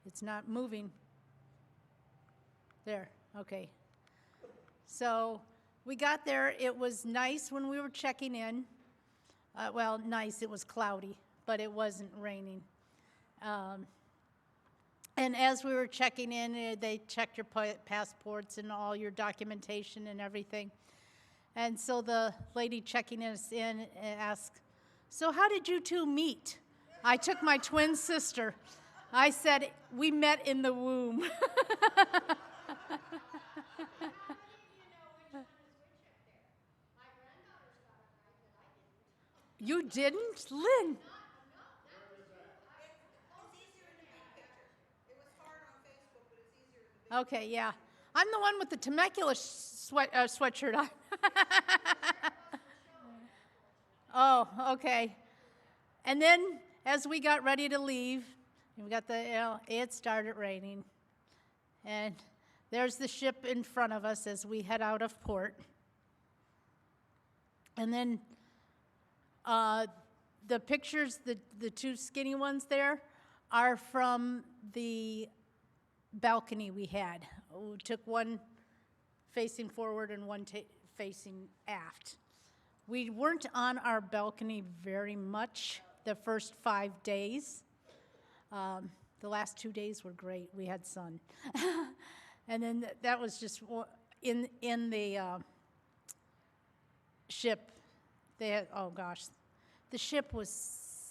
It's not moving. There, okay. So we got there. It was nice when we were checking in. Well, nice, it was cloudy, but it wasn't raining. And as we were checking in, they checked your passports and all your documentation and everything. And so the lady checking us in asked, "So how did you two meet?" I took my twin sister. I said, "We met in the womb." You didn't, Lynn? Okay, yeah. I'm the one with the Temecula sweatshirt on. Oh, okay. And then as we got ready to leave, we got it started raining. And there's the ship in front of us as we head out of port. And then the pictures, the two skinny ones there, are from the balcony we had. We took one facing forward and one facing aft. We weren't on our balcony very much the first 5 days. The last 2 days were great. We had sun. And then that was just in the ship. They had, oh gosh, the ship was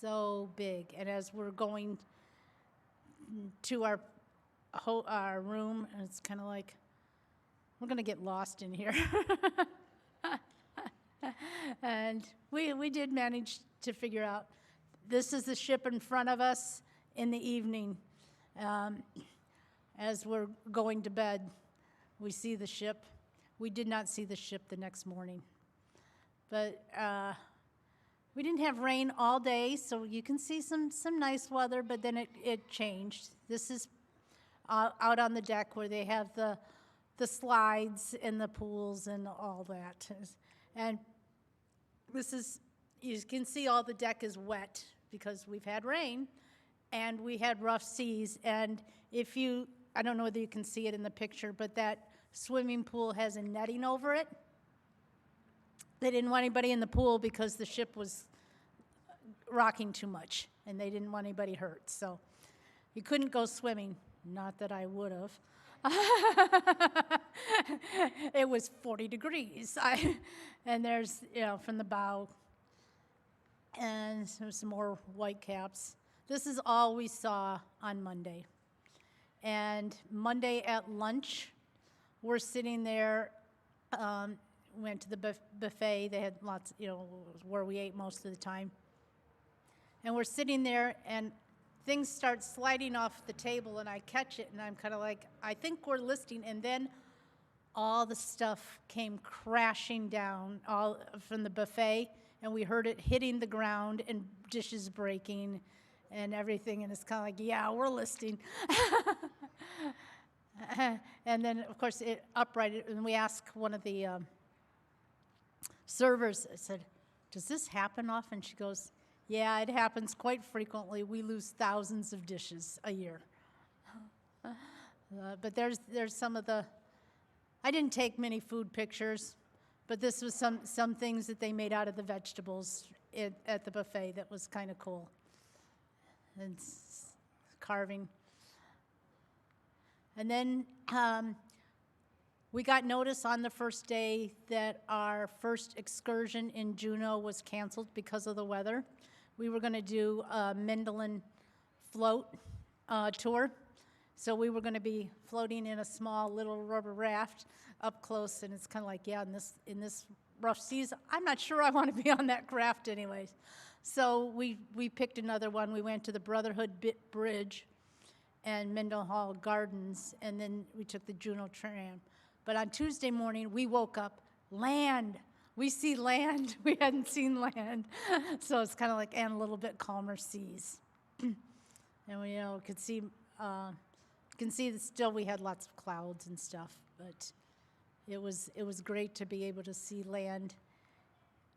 so big. And as we're going to our room, and it's kind of like, we're going to get lost in here. And we did manage to figure out, this is the ship in front of us in the evening. As we're going to bed, we see the ship. We did not see the ship the next morning. But we didn't have rain all day, so you can see some nice weather, but then it changed. This is out on the deck where they have the slides and the pools and all that. And this is, you can see all the deck is wet because we've had rain and we had rough seas. And if you, I don't know whether you can see it in the picture, but that swimming pool has a netting over it. They didn't want anybody in the pool because the ship was rocking too much and they didn't want anybody hurt. So you couldn't go swimming. Not that I would have. It was 40 degrees. And there's, from the bow. And there's some more white caps. This is all we saw on Monday. And Monday at lunch, we're sitting there, went to the buffet. They had lots, where we ate most of the time. And we're sitting there, and things start sliding off the table, and I catch it, and I'm kind of like, I think we're listing. And then all the stuff came crashing down all from the buffet, and we heard it hitting the ground and dishes breaking and everything. And it's kind of like, yeah, we're listing. And then, of course, it uprighted, and we asked one of the servers, I said, "Does this happen often?" She goes, "Yeah, it happens quite frequently. We lose thousands of dishes a year." But there's some of the, I didn't take many food pictures, but this was some things that they made out of the vegetables at the buffet that was kind of cool. And carving. And then we got notice on the first day that our first excursion in Juneau was canceled because of the weather. We were going to do a Mendelin float tour. So we were going to be floating in a small little rubber raft up close, and it's kind of like, yeah, in this rough seas, I'm not sure I want to be on that raft anyways. So we picked another one. We went to the Brotherhood Bridge and Mendenhall Gardens, and then we took the Juneau tram. But on Tuesday morning, we woke up, land. We see land. We hadn't seen land. So it's kind of like, and a little bit calmer seas. And we could see, you can see that still we had lots of clouds and stuff, but it was great to be able to see land.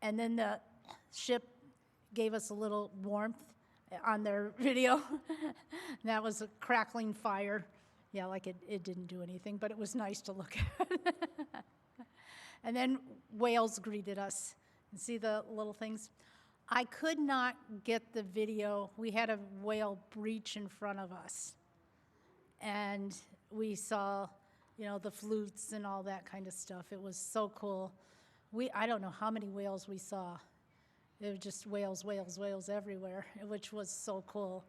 And then the ship gave us a little warmth on their video. That was a crackling fire. Yeah, like it didn't do anything, but it was nice to look at. And then whales greeted us. You see the little things? I could not get the video. We had a whale breach in front of us. And we saw, the flutes and all that kind of stuff. It was so cool. I don't know how many whales we saw. It was just whales, whales, whales everywhere, which was so cool.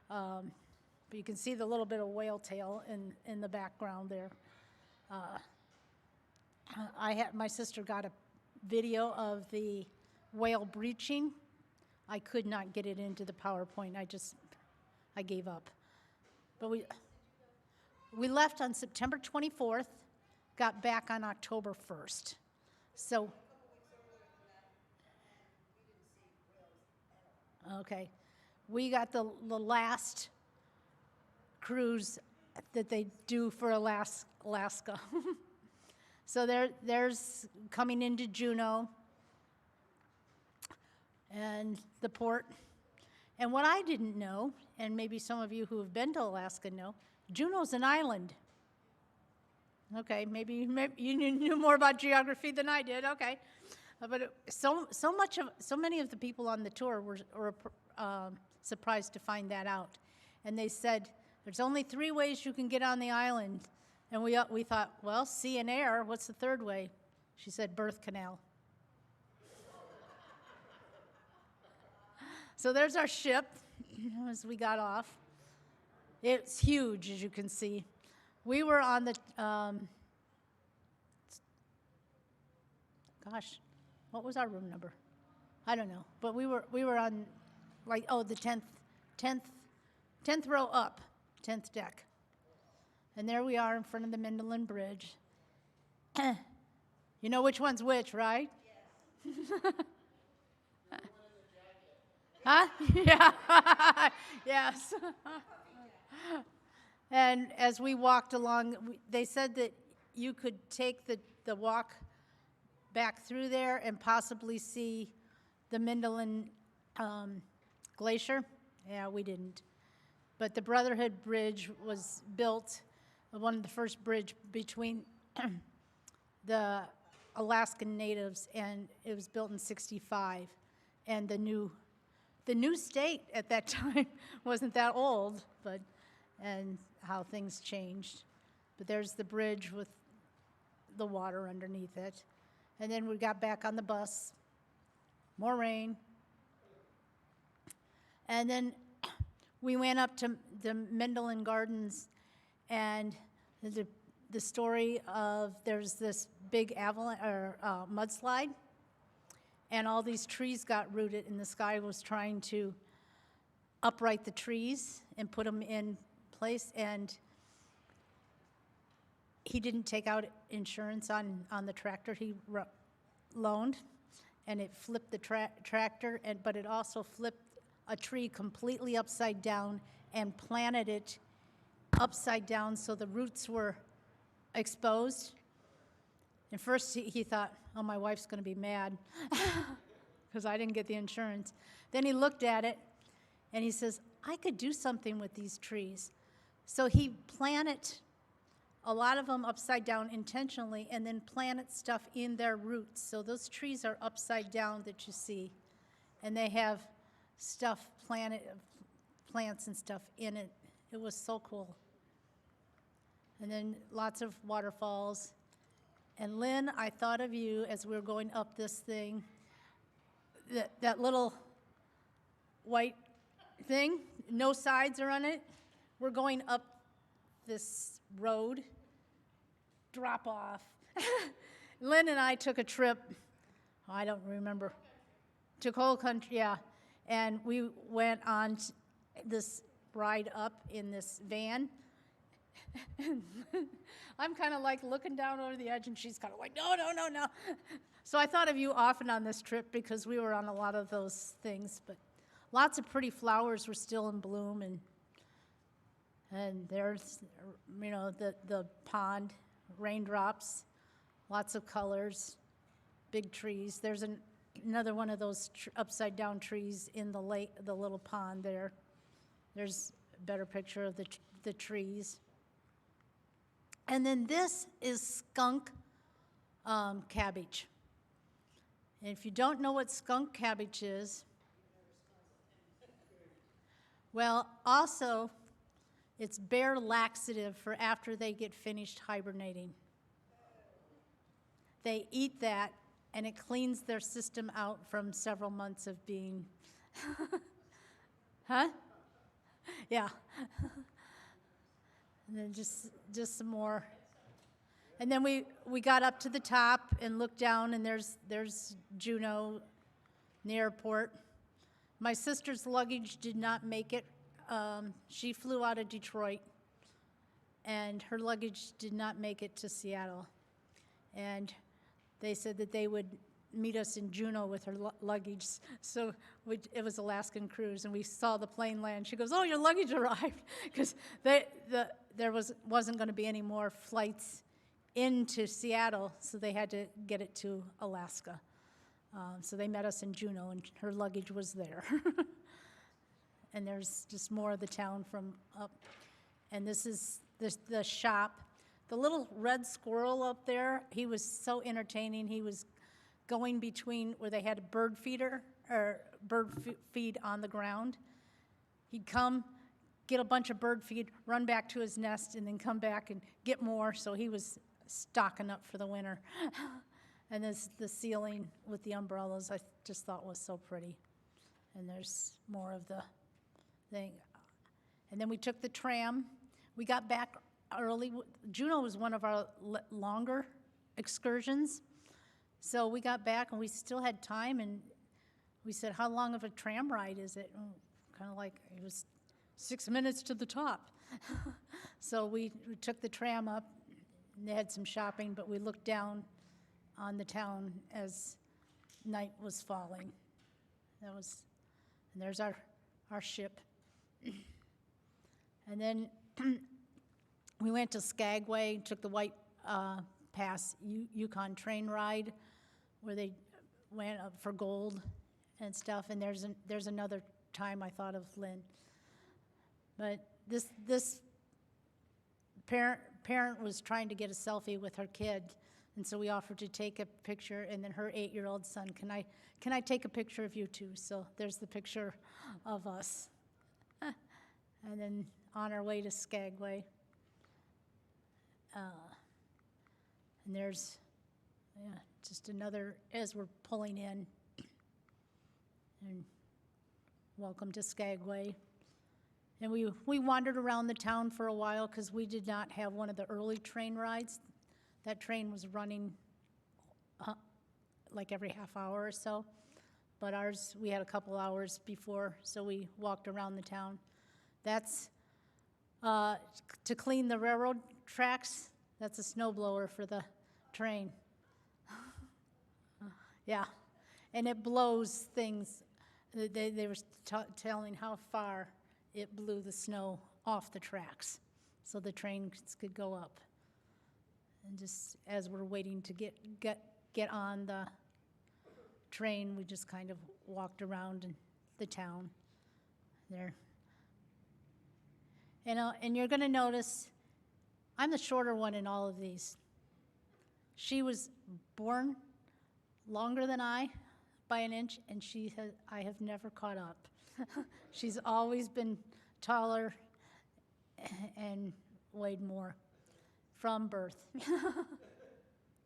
But you can see the little bit of whale tail in the background there. My sister got a video of the whale breaching. I could not get it into the PowerPoint. I gave up. But we left on September 24th, got back on October 1st. So, okay. We got the last cruise that they do for Alaska. So there's coming into Juneau and the port. And what I didn't know, and maybe some of you who have been to Alaska know, Juneau's an island. Okay, maybe you knew more about geography than I did. Okay, but so many of the people on the tour were surprised to find that out, and they said there's only 3 ways you can get on the island, and we thought, well, sea and air. What's the third way? She said birth canal. So there's our ship as we got off. It's huge, as you can see. We were on the, what was our room number? I don't know, but we were on, the 10th row up, 10th deck. And there we are in front of the Mindelen Bridge. You know which one's which, right? Yes. Huh? Yeah. Yes. And as we walked along, they said that you could take the walk back through there and possibly see the Mindelen Glacier. Yeah, we didn't. But the Brotherhood Bridge was built, one of the first bridge between the Alaskan natives, and it was built in '65. And the new state at that time wasn't that old, and how things changed. But there's the bridge with the water underneath it. And then we got back on the bus, more rain. And then we went up to the Mindelen Gardens, and the story of there's this big mudslide, and all these trees got rooted, and this guy was trying to upright the trees and put them in place, and he didn't take out insurance on the tractor he loaned, and it flipped the tractor, but it also flipped a tree completely upside down and planted it upside down so the roots were exposed. And first he thought, oh, my wife's going to be mad because I didn't get the insurance. Then he looked at it and he says, I could do something with these trees. So he planted a lot of them upside down intentionally and then planted stuff in their roots. So those trees are upside down that you see, and they have stuff planted, plants and stuff in it. It was so cool. And then lots of waterfalls. And Lynn, I thought of you as we were going up this thing. That little white thing, no sides are on it. We're going up this road, drop off. Lynn and I took a trip, I don't remember, to coal country, yeah. And we went on this ride up in this van. I'm kind of like looking down over the edge, and she's kind of like, no, no, no, no. So I thought of you often on this trip because we were on a lot of those things. But lots of pretty flowers were still in bloom, and there's, the pond, raindrops, lots of colors, big trees. There's a Another one of those upside down trees in the lake, the little pond there. There's a better picture of the trees. And then this is skunk cabbage. And if you don't know what skunk cabbage is, well, also, it's bear laxative for after they get finished hibernating. They eat that, and it cleans their system out from several months of being, huh? Yeah. And then just some more. And then we got up to the top and looked down, and there's Juneau, the airport. My sister's luggage did not make it. She flew out of Detroit, and her luggage did not make it to Seattle. And they said that they would meet us in Juneau with her luggage. So it was Alaskan cruise, and we saw the plane land. She goes, "Oh, your luggage arrived," because there wasn't going to be any more flights into Seattle, so they had to get it to Alaska. So they met us in Juneau, and her luggage was there. And there's just more of the town from up. And this is the shop. The little red squirrel up there, he was so entertaining. He was going between where they had a bird feeder, or feed on the ground. He'd come, get a bunch of bird feed, run back to his nest, and then come back and get more. So he was stocking up for the winter. And the ceiling with the umbrellas, I just thought was so pretty. And there's more of the thing. And then we took the tram. We got back early. Juneau was one of our longer excursions. So we got back, and we still had time, and we said, "How long of a tram ride is it?" Kind of like, it was 6 minutes to the top. So we took the tram up, and they had some shopping, but we looked down on the town as night was falling. And there's our ship. And then we went to Skagway, took the White Pass Yukon train ride, where they went up for gold and stuff. And there's another time I thought of Lynn. But this parent was trying to get a selfie with her kid, and so we offered to take a picture. And then her 8-year-old son, can I take a picture of you two? So there's the picture of us. And then on our way to Skagway. And there's just another, as we're pulling in. And welcome to Skagway. And we wandered around the town for a while because we did not have one of the early train rides. That train was running like every half hour or so. But ours, we had a couple hours before, so we walked around the town. That's to clean the railroad tracks. That's a snow blower for the train. Yeah, and it blows things. They were telling how far it blew the snow off the tracks, so the trains could go up. And just as we're waiting to get on the train, we just kind of walked around in the town there. And you're going to notice I'm the shorter one in all of these. She was born longer than I by an inch, and I have never caught up. She's always been taller and weighed more from birth.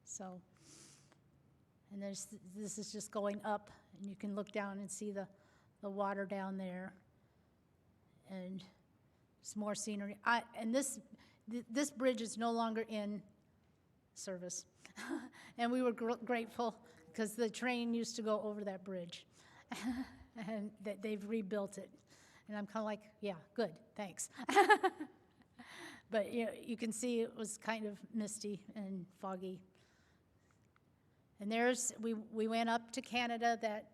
So, and this is just going up, and you can look down and see the water down there, and some more scenery. And this bridge is no longer in service, and we were grateful because the train used to go over that bridge, and that they've rebuilt it. And I'm kind of like, yeah, good, thanks. But you can see it was kind of misty and foggy. And we went up to Canada. That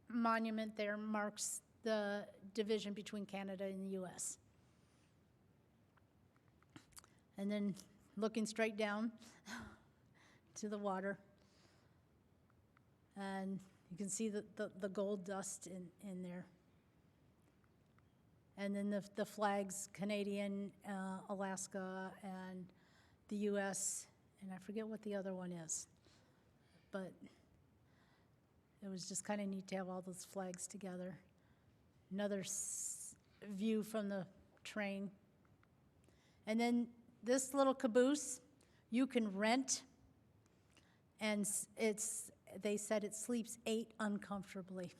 monument there marks the division between Canada and the U.S. And then looking straight down to the water. And You can see the gold dust in there. And then the flags, Canadian, Alaska, and the U.S., and I forget what the other one is. But it was just kind of neat to have all those flags together. Another view from the train. And then this little caboose, you can rent, and they said it sleeps 8 uncomfortably.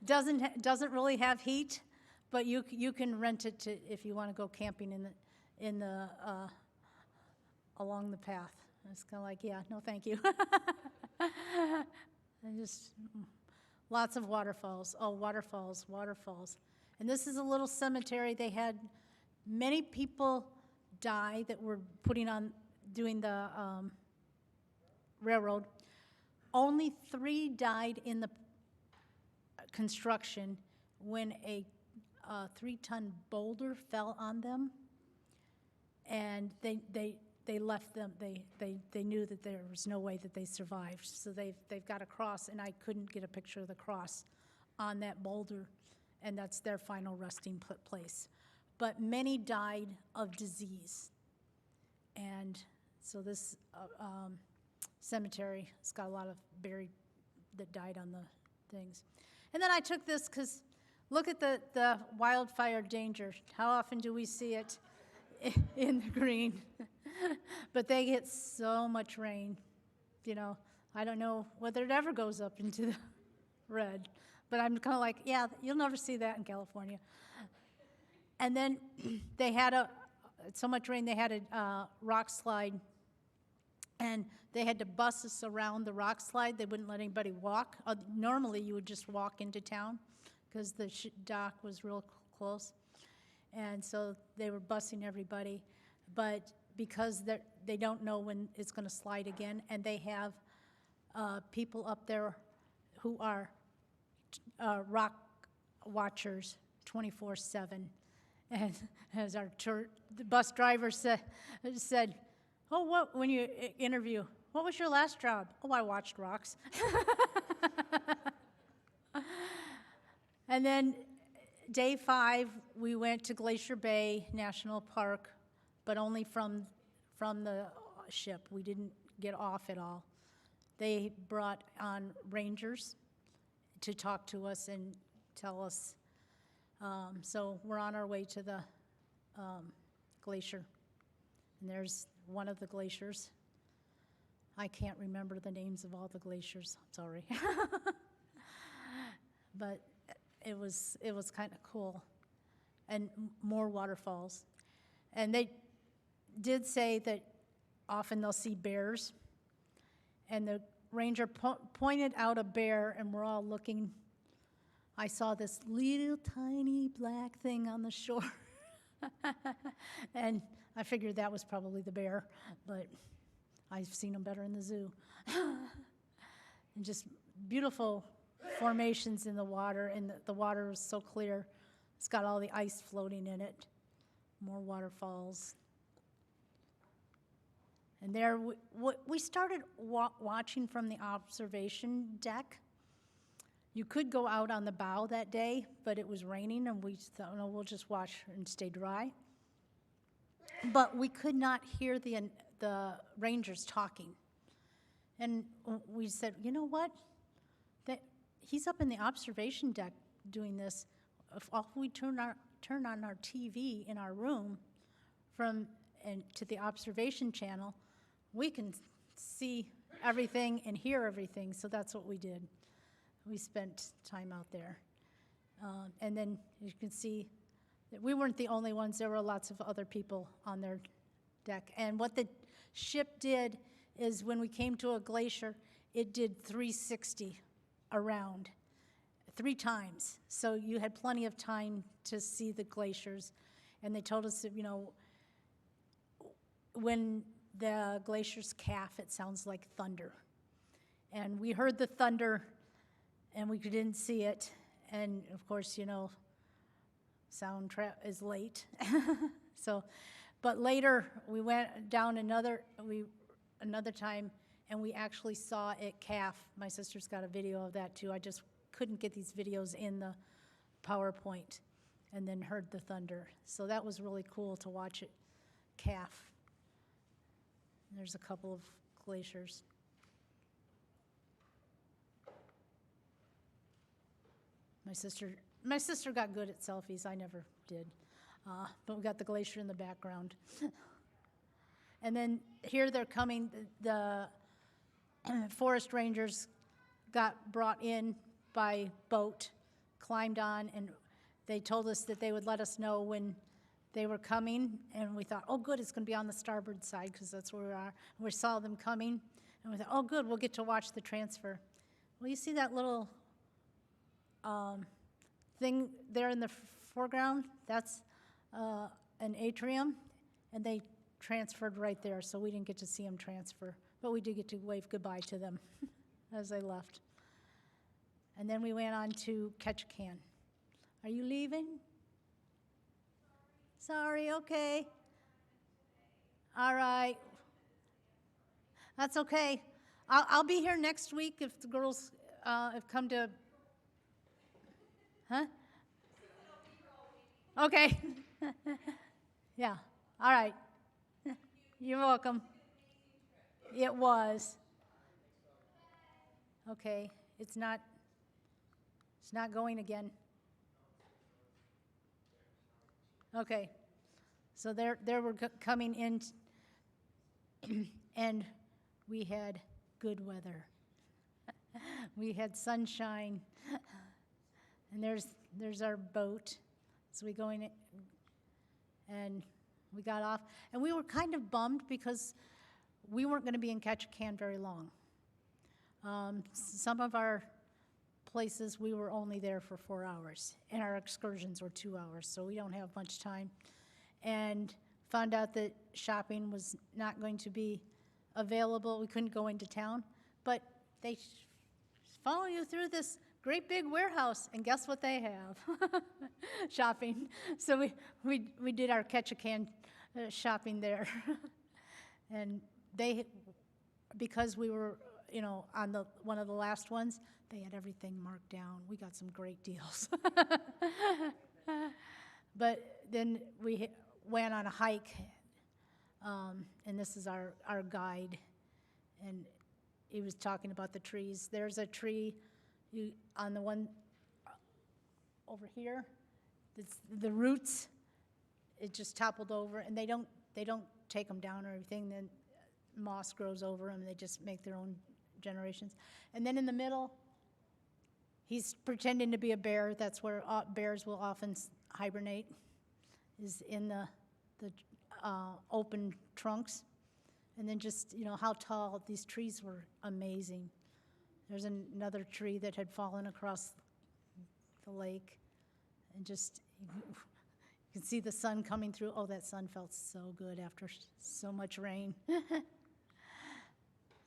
Doesn't really have heat, but you can rent it if you want to go camping in the along the path. It's kind of like, yeah, no, thank you. And just lots of waterfalls. Oh, waterfalls. And this is a little cemetery. They had many people die that were doing the railroad. Only 3 died in the construction when a 3-ton boulder fell on them, and they left them. They knew that there was no way that they survived, so they've got a cross, and I couldn't get a picture of the cross on that boulder, and that's their final resting place. But many died of disease, and so this cemetery has got a lot of buried that died on the things. And then I took this because look at the wildfire danger. How often do we see it in the green? But they get so much rain. You know, I don't know whether it ever goes up into the red. But I'm kind of like, yeah, you'll never see that in California. And then they had so much rain, they had a rock slide. And they had to bus us around the rock slide. They wouldn't let anybody walk. Normally, you would just walk into town because the dock was real close. And so they were busing everybody. But because they don't know when it's going to slide again, and they have people up there who are rock watchers 24/7. And as the bus driver said, oh, when you interview, what was your last job? Oh, I watched rocks. And then day 5, we went to Glacier Bay National Park, but only from the ship. We didn't get off at all. They brought on rangers to talk to us and tell us. So we're on our way to the glacier. And there's one of the glaciers. I can't remember the names of all the glaciers. I'm sorry. But it was kind of cool. And more waterfalls. And they did say that often they'll see bears. And the ranger pointed out a bear, and we're all looking. I saw this little tiny black thing on the shore. And I figured that was probably the bear, but I've seen them better in the zoo. And just beautiful formations in the water, and the water is so clear. It's got all the ice floating in it. More waterfalls. And there, we started watching from the observation deck. You could go out on the bow that day, but it was raining, and we thought, no, we'll just watch and stay dry. But we could not hear the rangers talking. And we said, you know what? He's up in the observation deck doing this. If we turn on our TV in our room to the observation channel, we can see everything and hear everything. So that's what we did. We spent time out there. And then you can see that we weren't the only ones. There were lots of other people on their deck. And what the ship did is when we came to a glacier, it did 360 around 3 times. So you had plenty of time to see the glaciers. And they told us that, when the glaciers calf, it sounds like thunder. And we heard the thunder, and we didn't see it. And of course, sound is late. But later we went down another time, and we actually saw it calf. My sister's got a video of that too. I just couldn't get these videos in the PowerPoint, and then heard the thunder. So that was really cool to watch it calf. There's a couple of glaciers. My sister got good at selfies. I never did. But we got the glacier in the background. And then here they're coming. The forest rangers got brought in by boat, climbed on, and they told us that they would let us know when they were coming. And we thought, oh, good, it's going to be on the starboard side because that's where we are. And we saw them coming, and we thought, oh, good, we'll get to watch the transfer. Well, you see that little thing there in the foreground? That's an atrium, and they transferred right there, so we didn't get to see them transfer. But we did get to wave goodbye to them as they left. And then we went on to Ketchikan. Are you leaving? Sorry, okay. All right. That's okay. I'll be here next week if the girls have come to. Huh? Okay. Yeah. All right. You're welcome. It was. Okay. It's not going again. Okay. So there we're coming in, and we had good weather. We had sunshine, and there's our boat. So we go in, and we got off, and we were kind of bummed because we weren't going to be in Ketchikan very long. Some of our places we were only there for 4 hours, and our excursions were 2 hours, so we don't have much time. And found out that shopping was not going to be available. We couldn't go into town, but they follow you through this great big warehouse, and guess what they have? Shopping. So we did our Ketchikan shopping there. And because we were, on one of the last ones, they had everything marked down. We got some great deals. But then we went on a hike, and this is our guide, and he was talking about the trees. There's a tree on the one over here. It's the roots. It just toppled over, and they don't take them down or anything. Then moss grows over them, and they just make their own generations. And then in the middle, he's pretending to be a bear. That's where bears will often hibernate, is in the open trunks. And then just, how tall these trees were, amazing. There's another tree that had fallen across the lake, and just, you can see the sun coming through. Oh, that sun felt so good after so much rain.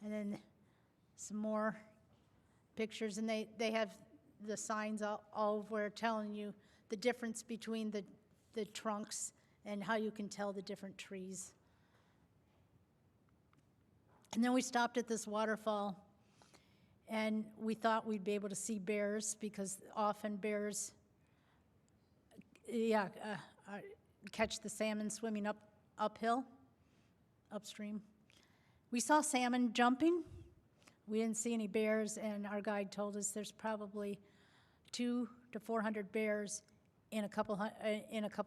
And then some more pictures, and they have the signs all over telling you the difference between the trunks and how you can tell the different trees. And then we stopped at this waterfall, and we thought we'd be able to see bears, because often bears catch the salmon swimming upstream. We saw salmon jumping. We didn't see any bears, and our guide told us there's probably 200 to 400 bears in a couple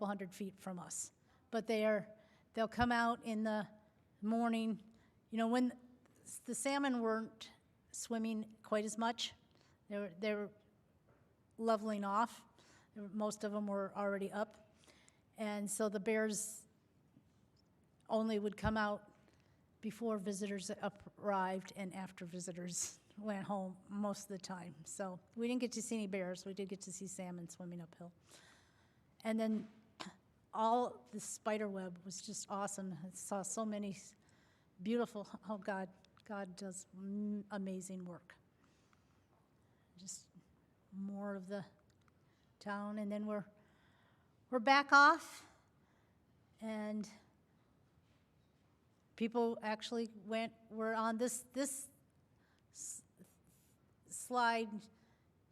hundred feet from us. But they'll come out in the morning. When the salmon weren't swimming quite as much, they were leveling off. Most of them were already up, and so the bears only would come out before visitors arrived and after visitors went home most of the time. So we didn't get to see any bears. We did get to see salmon swimming uphill. And then all the spider web was just awesome. I saw so many beautiful, oh God does amazing work. Just more of the town, and then we're back off, and People actually were on this slide.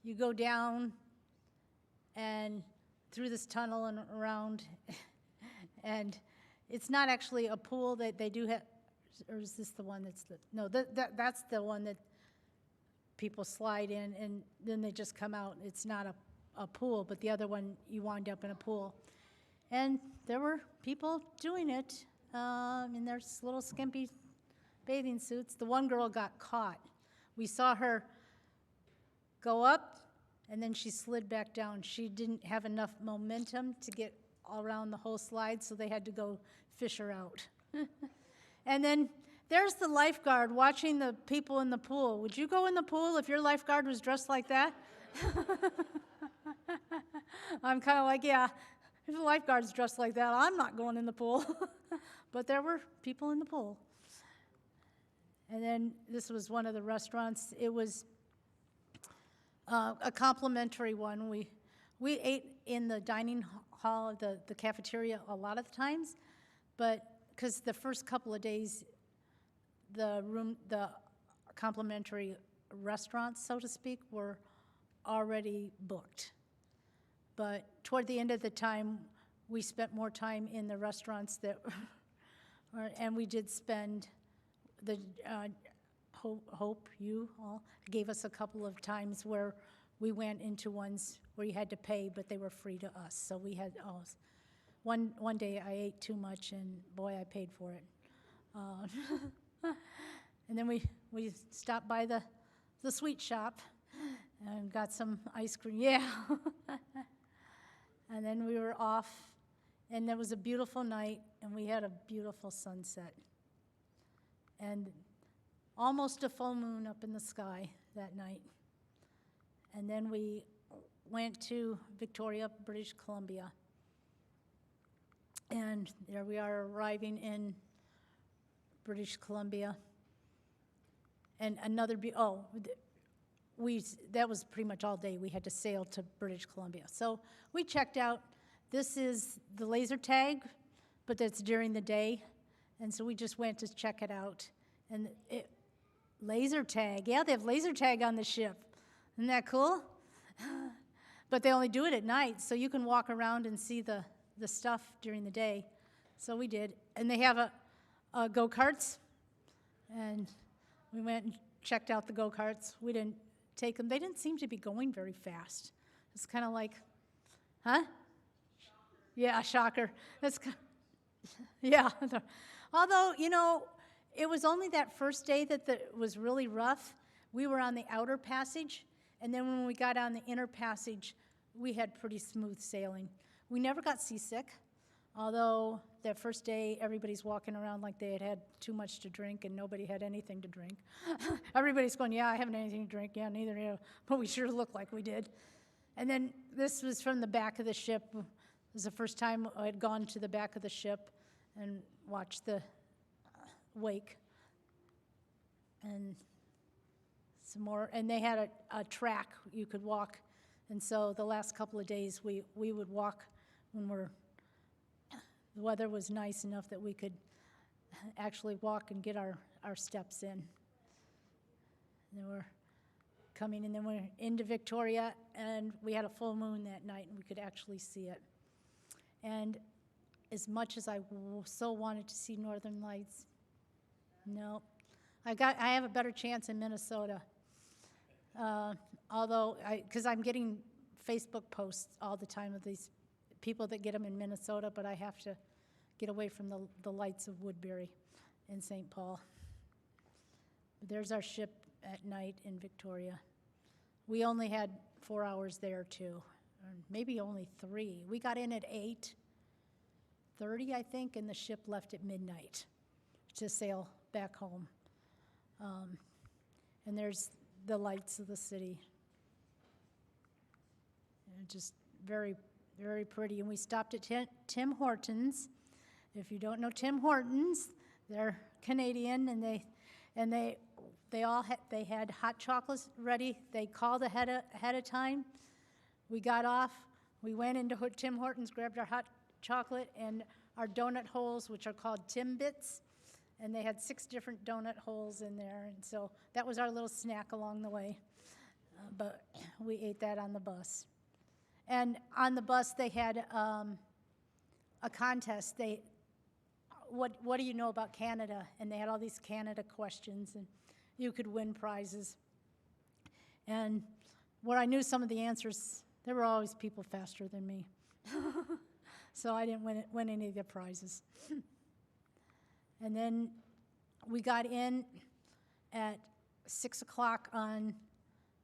You go down and through this tunnel and around, and it's not actually a pool that they do have, or is this the one that's no, that's the one that people slide in and then they just come out. It's not a pool, but the other one, you wind up in a pool. And there were people doing it in their little skimpy bathing suits. The one girl got caught. We saw her go up, and then she slid back down. She didn't have enough momentum to get all around the whole slide, so they had to go fish her out. And then there's the lifeguard watching the people in the pool. Would you go in the pool if your lifeguard was dressed like that? I'm kind of like, yeah, if the lifeguard's dressed like that, I'm not going in the pool. But there were people in the pool. And then this was one of the restaurants. It was a complimentary one. We ate in the dining hall, the cafeteria a lot of the times, but because the first couple of days, the complimentary restaurants, so to speak, were already booked. But toward the end of the time, we spent more time in the restaurants that, and we did spend the Hope, you all gave us a couple of times where we went into ones where you had to pay, but they were free to us. So we had, one day I ate too much, and boy, I paid for it. And then we stopped by the sweet shop and got some ice cream. Yeah. And then we were off, and it was a beautiful night, and we had a beautiful sunset. And almost a full moon up in the sky that night. And then we went to Victoria, British Columbia. And there we are arriving in British Columbia. And another, that was pretty much all day. We had to sail to British Columbia. So we checked out. This is the laser tag, but that's during the day. And so we just went to check it out. And laser tag, yeah, they have laser tag on the ship. Isn't that cool? But they only do it at night, so you can walk around and see the stuff during the day. So we did. And they have a go-karts, and we went and checked out the go-karts. We didn't take them. They didn't seem to be going very fast. It's kind of like, huh? Yeah, shocker. That's yeah. Although, it was only that first day that it was really rough. We were on the outer passage, and then when we got on the inner passage, we had pretty smooth sailing. We never got seasick, although that first day, everybody's walking around like they had had too much to drink, and nobody had anything to drink. Everybody's going, yeah, I haven't had anything to drink. Yeah, neither do you. But we sure looked like we did. And then this was from the back of the ship. It was the first time I had gone to the back of the ship and watched the wake. And some more, and they had a track you could walk. And so the last couple of days, we would walk when the weather was nice enough that we could actually walk and get our steps in. And then we're coming, and then we're into Victoria, and we had a full moon that night, and we could actually see it. And as much as I so wanted to see Northern Lights, no. I have a better chance in Minnesota. Although, because I'm getting Facebook posts all the time of these people that get them in Minnesota, but I have to get away from the lights of Woodbury in St. Paul. But there's our ship at night in Victoria. We only had 4 hours there, too, or maybe only 3. We got in at 8:30, I think, and the ship left at midnight to sail back home. And there's the lights of the city. And just very, very pretty. And we stopped at Tim Hortons. If you don't know Tim Hortons, they're Canadian, and they had hot chocolates ready. They called ahead of time. We got off. We went into Tim Hortons, grabbed our hot chocolate and our donut holes, which are called Timbits. and they had 6 different donut holes in there, and so that was our little snack along the way. But we ate that on the bus. And on the bus, they had a contest. What do you know about Canada? And they had all these Canada questions, and you could win prizes. And where I knew some of the answers, there were always people faster than me. So I didn't win any of the prizes. And then we got in at 6 o'clock on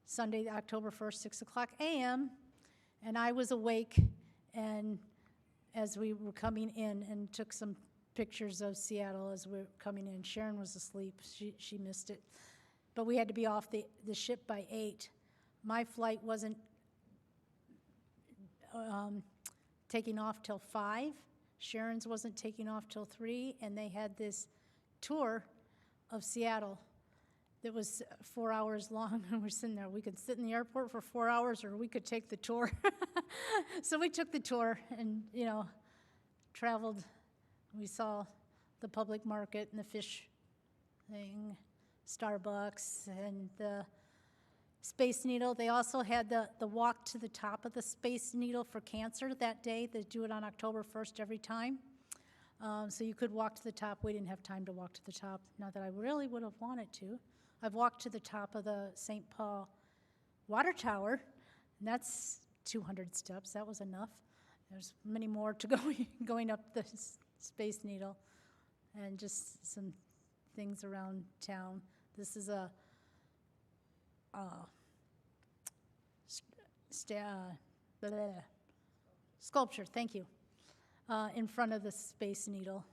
Sunday, October 1st, 6 o'clock a.m., and I was awake, and as we were coming in, and took some pictures of Seattle as we were coming in. Sharon was asleep. She missed it. But we had to be off the ship by 8. My flight wasn't taking off till 5. Sharon's wasn't taking off till 3, and they had this tour of Seattle that was 4 hours long, and we're sitting there. We could sit in the airport for 4 hours, or we could take the tour. So we took the tour and, traveled. We saw the public market and the fish thing, Starbucks, and the Space Needle. They also had the walk to the top of the Space Needle for cancer that day. They do it on October 1st every time. So you could walk to the top. We didn't have time to walk to the top, not that I really would have wanted to. I've walked to the top of the St. Paul water tower, and that's 200 steps. That was enough. There's many more to go going up the Space Needle, and just some things around town. This is a sculpture, thank you, in front of the Space Needle.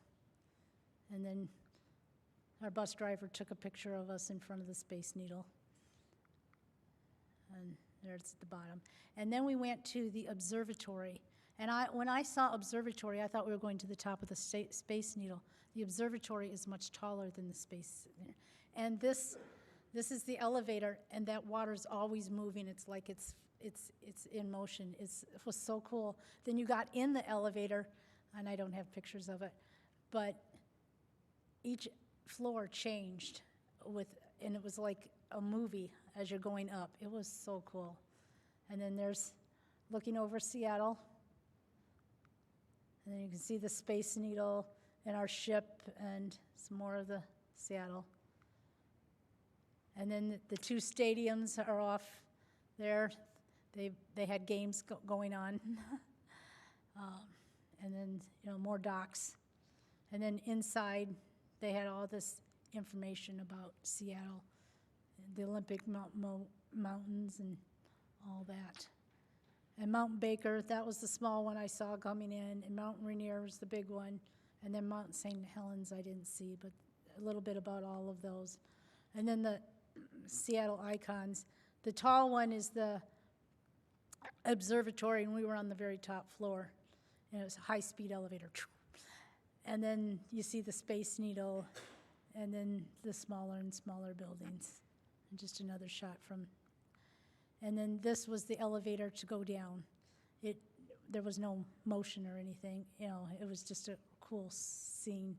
And then our bus driver took a picture of us in front of the Space Needle. And there's the bottom. And then we went to the observatory. And when I saw observatory, I thought we were going to the top of the Space Needle. The observatory is much taller than the Space. And this is the elevator, and that water's always moving. It's like it's in motion. It was so cool. Then you got in the elevator, and I don't have pictures of it, but each floor changed and it was like a movie as you're going up. It was so cool. And then there's looking over Seattle, and then you can see the Space Needle and our ship and some more of the Seattle. And then the 2 stadiums are off there. They had games going on. And then, more docks. And then inside, they had all this information about Seattle, the Olympic mountains and all that. And Mount Baker, that was the small one I saw coming in, and Mount Rainier was the big one, and then Mount St. Helens I didn't see, but a little bit about all of those. And then the Seattle icons. The tall one is the observatory, and we were on the very top floor, and it was a high-speed elevator. And then you see the Space Needle, and then the smaller and smaller buildings, and just another shot from. And then this was the elevator to go down. There was no motion or anything, it was just a cool scene.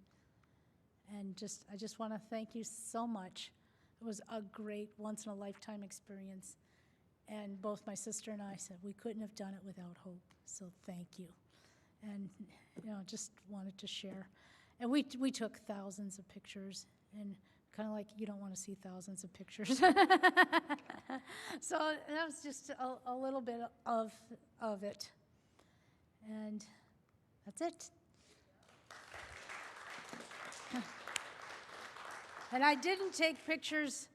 And I just want to thank you so much. It was a great once-in-a-lifetime experience. And both my sister and I said we couldn't have done it without Hope, so thank you. And, just wanted to share. And we took thousands of pictures, and kind of like you don't want to see thousands of pictures. So that was just a little bit of it. And that's it. And I didn't take pictures.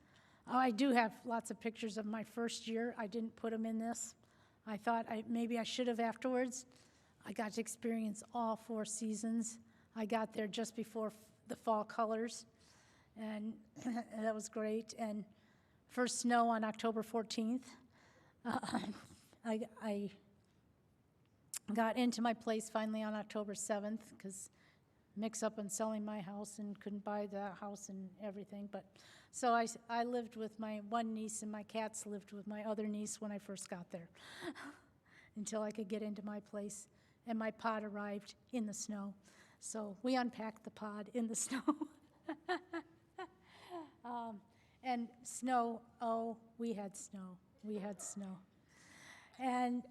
Oh, I do have lots of pictures of my first year. I didn't put them in this. I thought maybe I should have afterwards. I got to experience all 4 seasons. I got there just before the fall colors, and that was great. And first snow on October 14th. I got into my place finally on October 7th because mix up on selling my house and couldn't buy the house and everything. But so I lived with my one niece, and my cats lived with my other niece when I first got there until I could get into my place. And my pod arrived in the snow. So we unpacked the pod in the snow. And snow, oh, we had snow. We had snow. And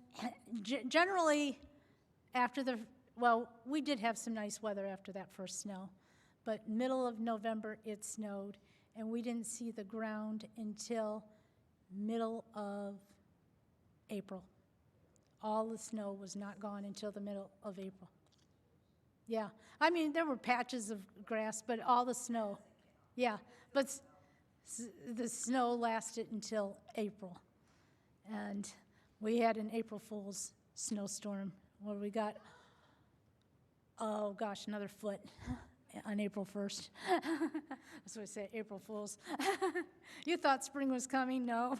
generally, after well, we did have some nice weather after that first snow, but middle of November it snowed, and we didn't see the ground until middle of April. All the snow was not gone until the middle of April. Yeah, I mean, there were patches of grass, but all the snow, yeah, but the snow lasted until April. And we had an April Fool's snowstorm where we got, oh gosh, another foot on April 1st. That's what I say, April Fool's. You thought spring was coming? No.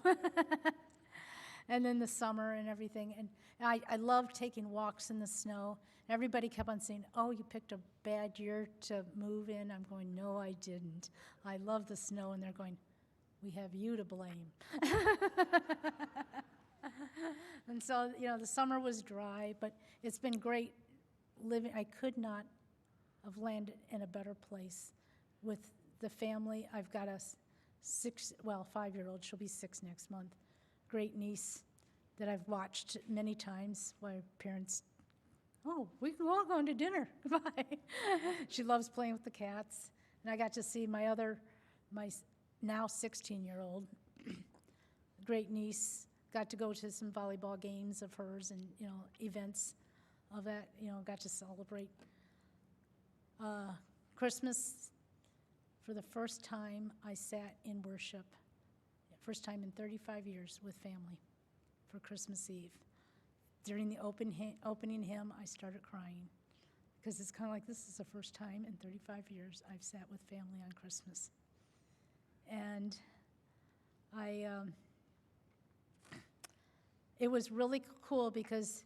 And then the summer and everything. And I loved taking walks in the snow. Everybody kept on saying, oh, you picked a bad year to move in. I'm going, no, I didn't. I love the snow. And they're going, we have you to blame. And so, the summer was dry, but it's been great living. I could not have landed in a better place with the family. I've got a 5-year-old. She'll be 6 next month. Great niece that I've watched many times while her parents, oh, we can all go into dinner. Goodbye. She loves playing with the cats. And I got to see my now 16-year-old great niece. Got to go to some volleyball games of hers and, events of that, got to celebrate. Christmas, for the first time, I sat in worship. First time in 35 years with family for Christmas Eve. During the opening hymn, I started crying because it's kind of like this is the first time in 35 years I've sat with family on Christmas. And it was really cool because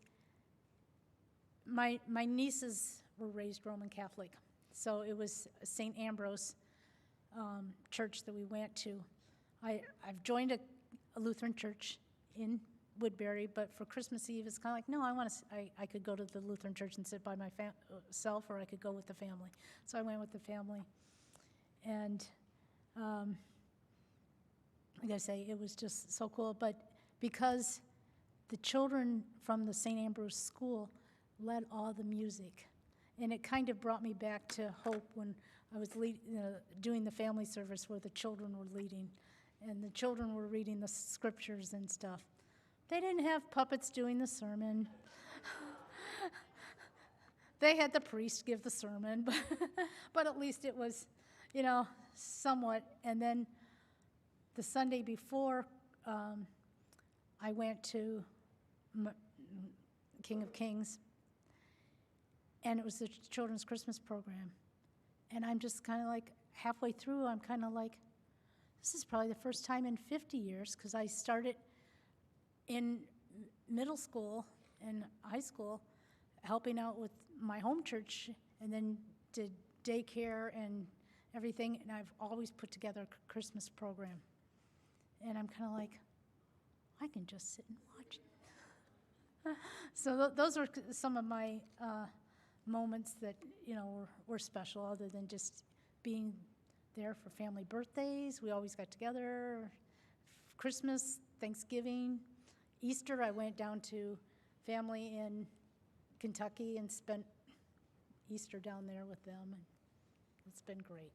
my nieces were raised Roman Catholic. So it was St. Ambrose church that we went to. I've joined a Lutheran church in Woodbury, but for Christmas Eve, it's kind of like, no, I could go to the Lutheran church and sit by myself, or I could go with the family. So I went with the family. And I gotta say, it was just so cool. But because the children from the St. Ambrose school led all the music, and it kind of brought me back to Hope when I was doing the family service where the children were leading, and the children were reading the scriptures and stuff. They didn't have puppets doing the sermon. They had the priest give the sermon, but at least it was, somewhat. And then the Sunday before, I went to King of Kings, and it was the children's Christmas program. And I'm just kind of like, halfway through, I'm kind of like, this is probably the first time in 50 years, because I started in middle school and high school helping out with my home church, and then did daycare and everything, and I've always put together a Christmas program. And I'm kind of like, I can just sit and watch it. So those are some of my moments that, were special, other than just being there for family birthdays. We always got together. Christmas, Thanksgiving, Easter, I went down to family in Kentucky and spent Easter down there with them, and it's been great.